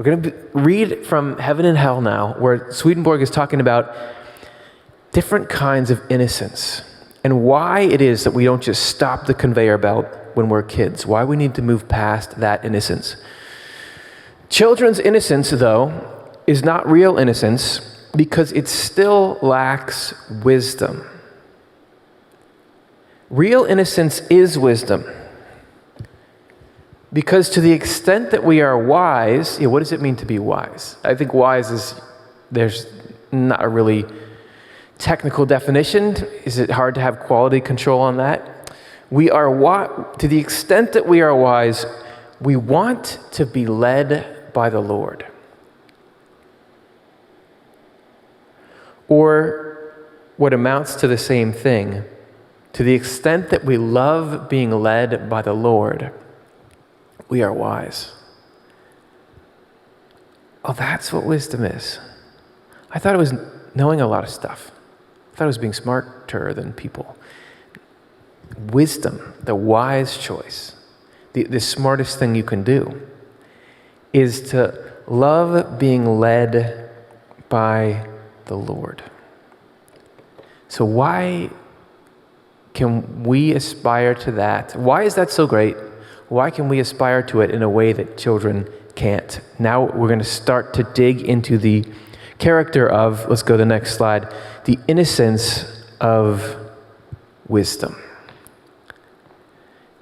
We're going to read from Heaven and Hell now, where Swedenborg is talking about different kinds of innocence and why it is that we don't just stop the conveyor belt when we're kids, why we need to move past that innocence. Children's innocence, though, is not real innocence because it still lacks wisdom. Real innocence is wisdom. Because to the extent that we are wise, what does it mean to be wise? I think wise there's not a really technical definition. Is it hard to have quality control on that? To the extent that we are wise, we want to be led by the Lord. Or what amounts to the same thing, to the extent that we love being led by the Lord, we are wise. Oh, that's what wisdom is. I thought it was knowing a lot of stuff. I thought it was being smarter than people. Wisdom, the wise choice, the smartest thing you can do, is to love being led by the Lord. So why can we aspire to that? Why is that so great? Why can we aspire to it in a way that children can't? Now we're going to start to dig into the character of, let's go to the next slide, the innocence of wisdom.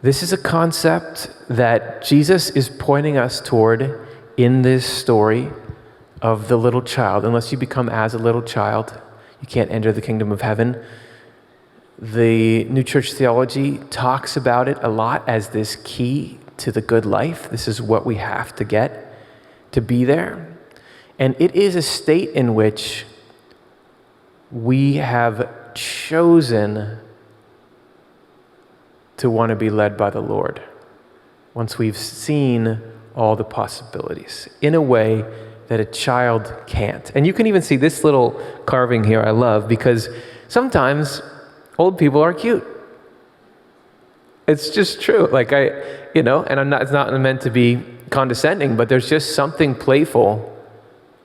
This is a concept that Jesus is pointing us toward in this story of the little child. Unless you become as a little child, you can't enter the kingdom of heaven. The New Church theology talks about it a lot as this key to the good life. This is what we have to get to be there. And it is a state in which we have chosen to want to be led by the Lord once we've seen all the possibilities in a way that a child can't. And you can even see this little carving here I love, because sometimes old people are cute. It's just true. And it's not meant to be condescending, but there's just something playful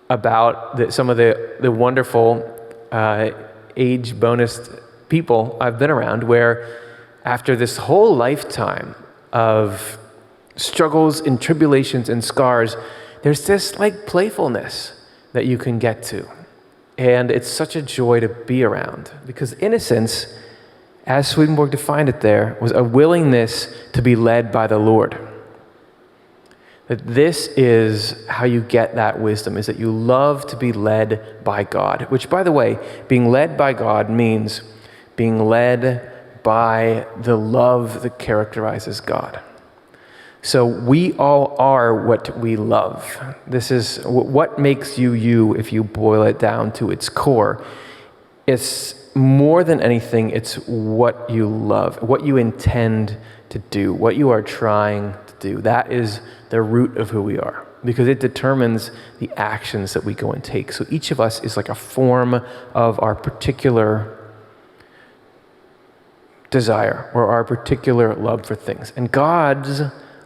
about some of the wonderful age bonus people I've been around, where after this whole lifetime of struggles and tribulations and scars, there's this playfulness that you can get to. And it's such a joy to be around, because innocence, as Swedenborg defined it there, was a willingness to be led by the Lord. That this is how you get that wisdom, is that you love to be led by God. Which, by the way, being led by God means being led by the love that characterizes God. So we all are what we love. This is what makes you you if you boil it down to its core. It's more than anything, it's what you love, what you intend to do, what you are trying to do. That is the root of who we are, because it determines the actions that we go and take. So each of us is like a form of our particular desire or our particular love for things. And God's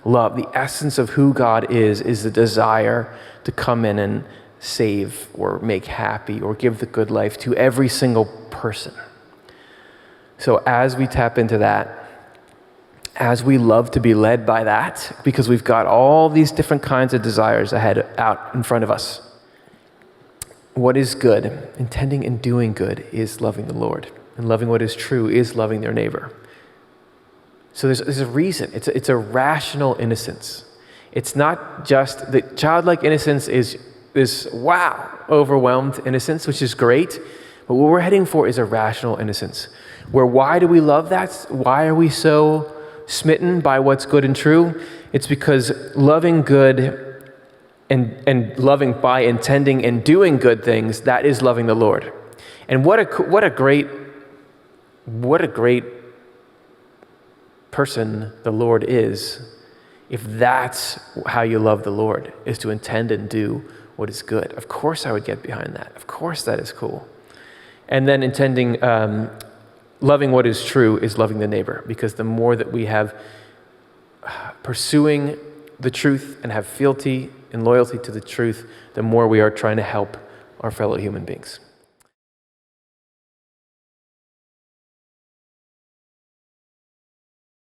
love, the essence of who God is the desire to come in and save or make happy or give the good life to every single person. So as we tap into that, as we love to be led by that, because we've got all these different kinds of desires out in front of us, what is good, intending and doing good, is loving the Lord. And loving what is true is loving their neighbor. So there's a reason. It's a rational innocence. It's not just the childlike innocence is wow, overwhelmed innocence, which is great. But what we're heading for is a rational innocence. Where why do we love that? Why are we so smitten by what's good and true? It's because loving good and loving by intending and doing good things, that is loving the Lord. And what a great person the Lord is, if that's how you love the Lord, is to intend and do what is good. Of course I would get behind that. Of course that is cool. And then loving what is true is loving the neighbor, because the more that we have pursuing the truth and have fealty and loyalty to the truth, the more we are trying to help our fellow human beings.